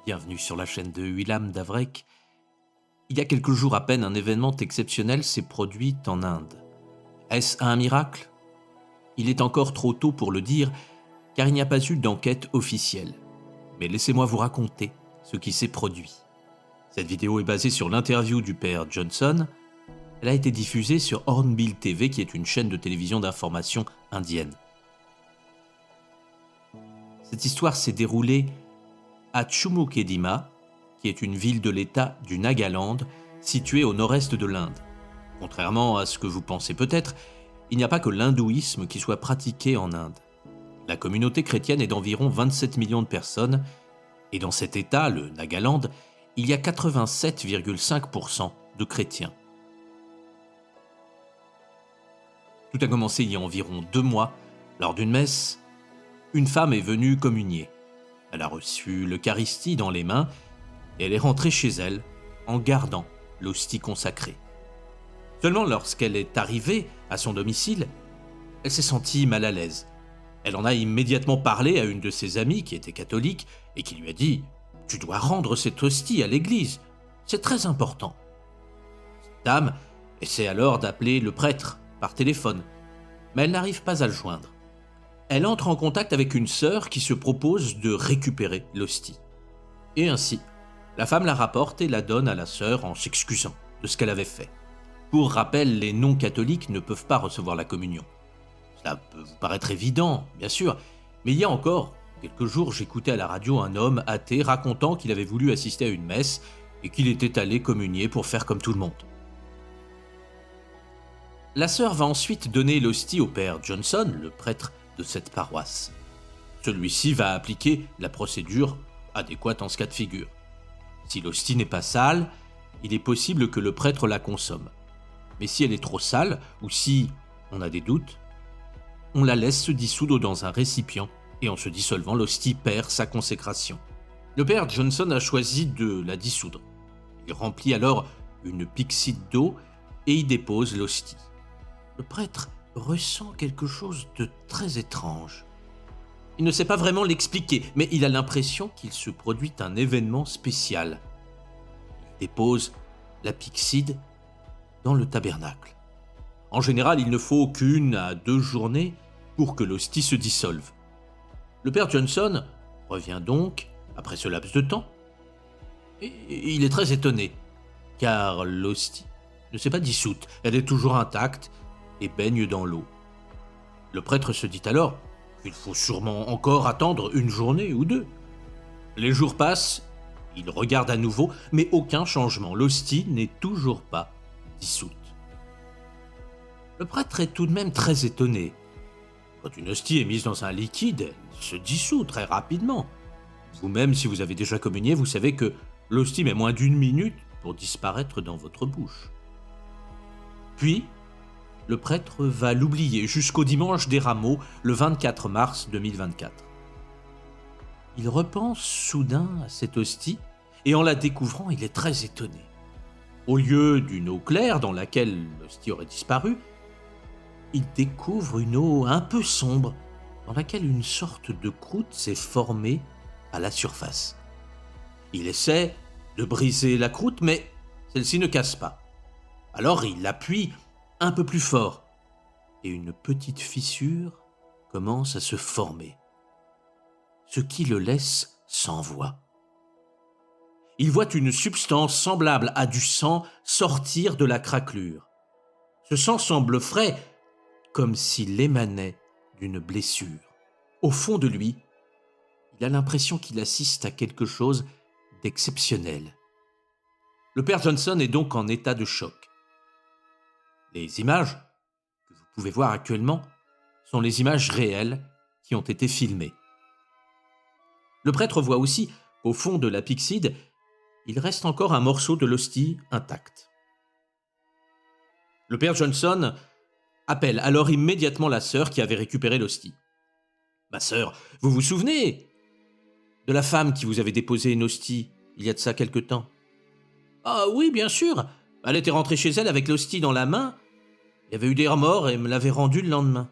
Bienvenue sur la chaîne de Willam Davrek. Il y a quelques jours à peine, un événement exceptionnel s'est produit en Inde. Est-ce un miracle ? Il est encore trop tôt pour le dire, car il n'y a pas eu d'enquête officielle. Mais laissez-moi vous raconter ce qui s'est produit. Cette vidéo est basée sur l'interview du père Johnson. Elle a été diffusée sur Hornbill TV, qui est une chaîne de télévision d'information indienne. Cette histoire s'est déroulée à Chumukedima, qui est une ville de l'État du Nagaland, située au nord-est de l'Inde. Contrairement à ce que vous pensez peut-être, il n'y a pas que l'hindouisme qui soit pratiqué en Inde. La communauté chrétienne est d'environ 27 millions de personnes, et dans cet État, le Nagaland, il y a 87,5% de chrétiens. Tout a commencé il y a environ 2 mois, lors d'une messe. Une femme est venue communier. Elle a reçu l'Eucharistie dans les mains et elle est rentrée chez elle en gardant l'hostie consacrée. Seulement lorsqu'elle est arrivée à son domicile, elle s'est sentie mal à l'aise. Elle en a immédiatement parlé à une de ses amies qui était catholique et qui lui a dit « Tu dois rendre cette hostie à l'église, c'est très important. » Cette dame essaie alors d'appeler le prêtre par téléphone, mais elle n'arrive pas à le joindre. Elle entre en contact avec une sœur qui se propose de récupérer l'hostie. Et ainsi, la femme la rapporte et la donne à la sœur en s'excusant de ce qu'elle avait fait. Pour rappel, les non-catholiques ne peuvent pas recevoir la communion. Cela peut vous paraître évident, bien sûr, mais il y a encore quelques jours, j'écoutais à la radio un homme athée racontant qu'il avait voulu assister à une messe et qu'il était allé communier pour faire comme tout le monde. La sœur va ensuite donner l'hostie au père Johnson, le prêtre de cette paroisse. Celui-ci va appliquer la procédure adéquate en ce cas de figure. Si l'hostie n'est pas sale, il est possible que le prêtre la consomme. Mais si elle est trop sale, ou si on a des doutes, on la laisse se dissoudre dans un récipient, et en se dissolvant, l'hostie perd sa consécration. Le père Johnson a choisi de la dissoudre. Il remplit alors une pyxide d'eau et y dépose l'hostie. Le prêtre ressent quelque chose de très étrange. Il ne sait pas vraiment l'expliquer, mais il a l'impression qu'il se produit un événement spécial. Il dépose la pyxide dans le tabernacle. En général, il ne faut qu'1 à 2 journées pour que l'hostie se dissolve. Le père Johnson revient donc, après ce laps de temps, et il est très étonné, car l'hostie ne s'est pas dissoute, elle est toujours intacte et baigne dans l'eau. Le prêtre se dit alors qu'il faut sûrement encore attendre 1 journée ou 2. Les jours passent, il regarde à nouveau, mais aucun changement, l'hostie n'est toujours pas dissoute. Le prêtre est tout de même très étonné. Quand une hostie est mise dans un liquide, elle se dissout très rapidement. Vous-même, si vous avez déjà communié, vous savez que l'hostie met moins d'1 minute pour disparaître dans votre bouche. Puis, le prêtre va l'oublier jusqu'au dimanche des Rameaux, le 24 mars 2024. Il repense soudain à cette hostie et en la découvrant, il est très étonné. Au lieu d'une eau claire dans laquelle l'hostie aurait disparu, il découvre une eau un peu sombre dans laquelle une sorte de croûte s'est formée à la surface. Il essaie de briser la croûte, mais celle-ci ne casse pas. Alors il appuie un peu plus fort, et une petite fissure commence à se former, ce qui le laisse sans voix. Il voit une substance semblable à du sang sortir de la craquelure. Ce sang semble frais, comme s'il émanait d'une blessure. Au fond de lui, il a l'impression qu'il assiste à quelque chose d'exceptionnel. Le père Johnson est donc en état de choc. Les images que vous pouvez voir actuellement sont les images réelles qui ont été filmées. Le prêtre voit aussi qu'au fond de la pyxide, il reste encore un morceau de l'hostie intact. Le père Johnson appelle alors immédiatement la sœur qui avait récupéré l'hostie. « Ma sœur, vous vous souvenez de la femme qui vous avait déposé une hostie il y a de ça quelque temps ?»« Ah oui, bien sûr. Elle était rentrée chez elle avec l'hostie dans la main. Il y avait eu des remords et me l'avait rendue le lendemain. »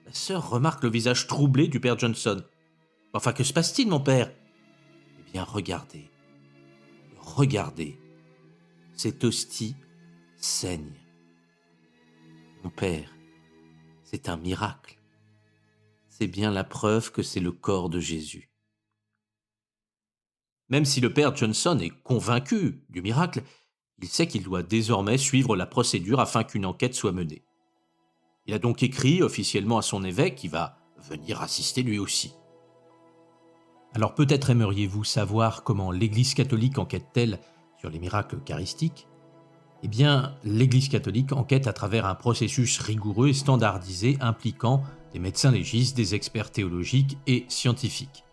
La sœur remarque le visage troublé du père Johnson. « Enfin, que se passe-t-il, mon père ?» Eh bien, regardez, cette hostie saigne. Mon père, c'est un miracle. C'est bien la preuve que c'est le corps de Jésus. Même si le père Johnson est convaincu du miracle, il sait qu'il doit désormais suivre la procédure afin qu'une enquête soit menée. Il a donc écrit officiellement à son évêque qui va venir assister lui aussi. Alors peut-être aimeriez-vous savoir comment l'Église catholique enquête-t-elle sur les miracles eucharistiques ? Eh bien, l'Église catholique enquête à travers un processus rigoureux et standardisé impliquant des médecins légistes, des experts théologiques et scientifiques.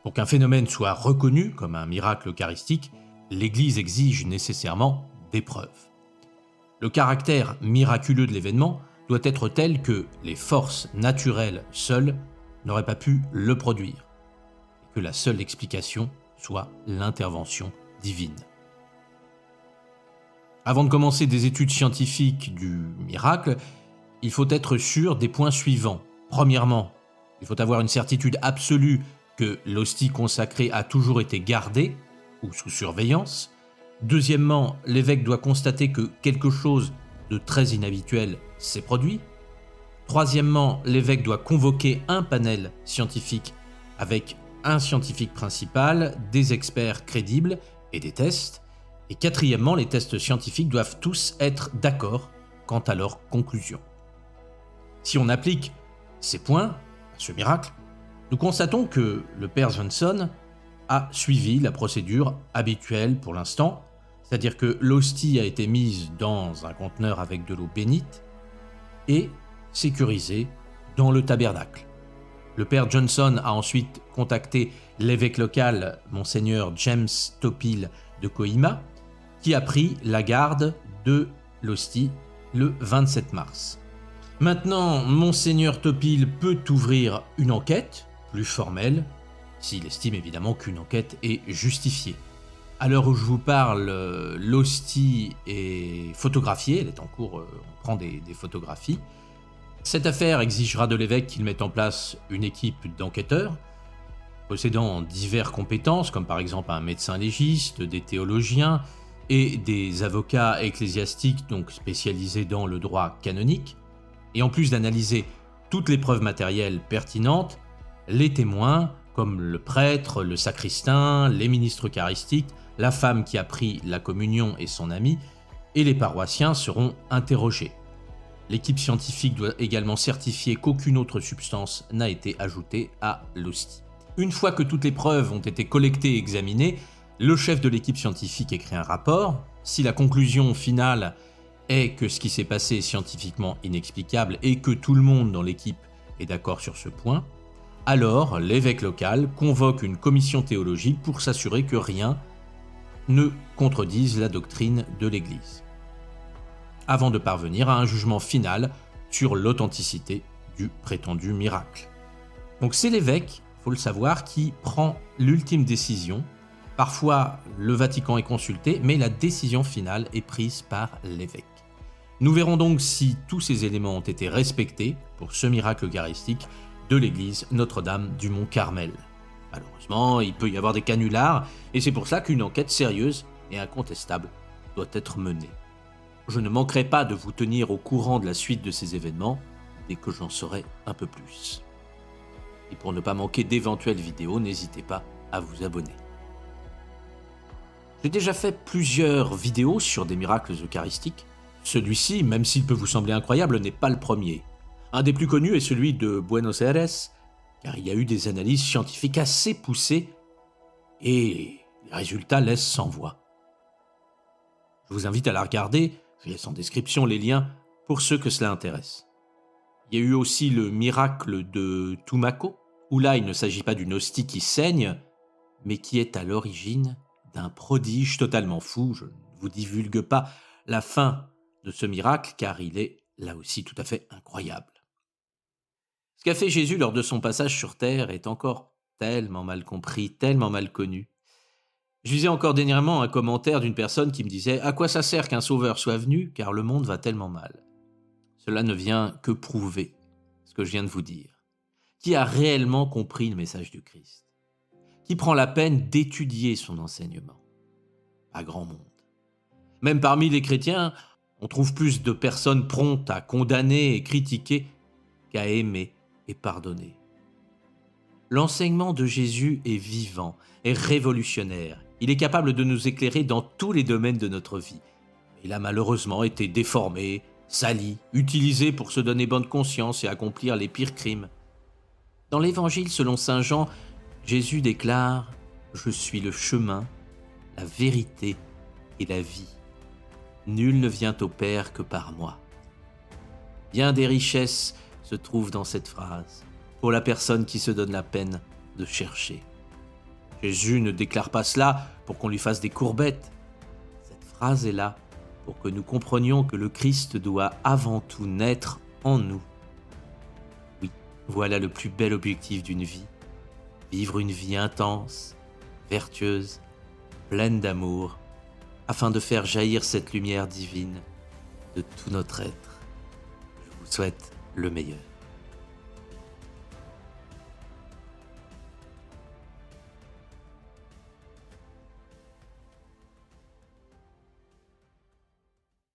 Pour qu'un phénomène soit reconnu comme un miracle eucharistique, l'Église exige nécessairement des preuves. Le caractère miraculeux de l'événement doit être tel que les forces naturelles seules n'auraient pas pu le produire, et que la seule explication soit l'intervention divine. Avant de commencer des études scientifiques du miracle, il faut être sûr des points suivants. Premièrement, il faut avoir une certitude absolue que l'hostie consacrée a toujours été gardée ou sous surveillance. Deuxièmement, l'évêque doit constater que quelque chose de très inhabituel s'est produit. Troisièmement, l'évêque doit convoquer un panel scientifique avec un scientifique principal, des experts crédibles et des tests. Et quatrièmement, les tests scientifiques doivent tous être d'accord quant à leurs conclusions. Si on applique ces points à ce miracle, nous constatons que le père Johnson a suivi la procédure habituelle pour l'instant, c'est-à-dire que l'hostie a été mise dans un conteneur avec de l'eau bénite et sécurisée dans le tabernacle. Le père Johnson a ensuite contacté l'évêque local, monseigneur James Topil de Kohima, qui a pris la garde de l'hostie le 27 mars. Maintenant, monseigneur Topil peut ouvrir une enquête plus formelle, s'il estime évidemment qu'une enquête est justifiée. À l'heure où je vous parle, l'hostie est photographiée, elle est en cours, on prend des photographies. Cette affaire exigera de l'évêque qu'il mette en place une équipe d'enquêteurs, possédant diverses compétences, comme par exemple un médecin légiste, des théologiens et des avocats ecclésiastiques donc spécialisés dans le droit canonique. Et en plus d'analyser toutes les preuves matérielles pertinentes, les témoins, comme le prêtre, le sacristain, les ministres eucharistiques, la femme qui a pris la communion et son ami, et les paroissiens seront interrogés. L'équipe scientifique doit également certifier qu'aucune autre substance n'a été ajoutée à l'hostie. Une fois que toutes les preuves ont été collectées et examinées, le chef de l'équipe scientifique écrit un rapport. Si la conclusion finale est que ce qui s'est passé est scientifiquement inexplicable et que tout le monde dans l'équipe est d'accord sur ce point, alors l'évêque local convoque une commission théologique pour s'assurer que rien ne contredise la doctrine de l'Église, avant de parvenir à un jugement final sur l'authenticité du prétendu miracle. Donc c'est l'évêque, il faut le savoir, qui prend l'ultime décision. Parfois, le Vatican est consulté, mais la décision finale est prise par l'évêque. Nous verrons donc si tous ces éléments ont été respectés pour ce miracle eucharistique de l'église Notre-Dame du Mont-Carmel. Malheureusement, il peut y avoir des canulars, et c'est pour ça qu'une enquête sérieuse et incontestable doit être menée. Je ne manquerai pas de vous tenir au courant de la suite de ces événements dès que j'en saurai un peu plus. Et pour ne pas manquer d'éventuelles vidéos, n'hésitez pas à vous abonner. J'ai déjà fait plusieurs vidéos sur des miracles eucharistiques. Celui-ci, même s'il peut vous sembler incroyable, n'est pas le premier. Un des plus connus est celui de Buenos Aires, car il y a eu des analyses scientifiques assez poussées et les résultats laissent sans voix. Je vous invite à la regarder, je laisse en description les liens pour ceux que cela intéresse. Il y a eu aussi le miracle de Tumaco, où là il ne s'agit pas d'une hostie qui saigne, mais qui est à l'origine d'un prodige totalement fou. Je ne vous divulgue pas la fin de ce miracle, car il est là aussi tout à fait incroyable. Ce qu'a fait Jésus lors de son passage sur terre est encore tellement mal compris, tellement mal connu. Je lisais encore dernièrement un commentaire d'une personne qui me disait « À quoi ça sert qu'un sauveur soit venu, car le monde va tellement mal ?» Cela ne vient que prouver ce que je viens de vous dire. Qui a réellement compris le message du Christ ? qui prend la peine d'étudier son enseignement? Pas grand monde. Même parmi les chrétiens, on trouve plus de personnes promptes à condamner et critiquer qu'à aimer et pardonner. L'enseignement de Jésus est vivant, est révolutionnaire. Il est capable de nous éclairer dans tous les domaines de notre vie. Il a malheureusement été déformé, sali, utilisé pour se donner bonne conscience et accomplir les pires crimes. Dans l'Évangile selon saint Jean, Jésus déclare « Je suis le chemin, la vérité et la vie. Nul ne vient au Père que par moi. » Bien des richesses se trouvent dans cette phrase, pour la personne qui se donne la peine de chercher. Jésus ne déclare pas cela pour qu'on lui fasse des courbettes. Cette phrase est là pour que nous comprenions que le Christ doit avant tout naître en nous. Oui, voilà le plus bel objectif d'une vie. Vivre une vie intense, vertueuse, pleine d'amour, afin de faire jaillir cette lumière divine de tout notre être. Je vous souhaite le meilleur.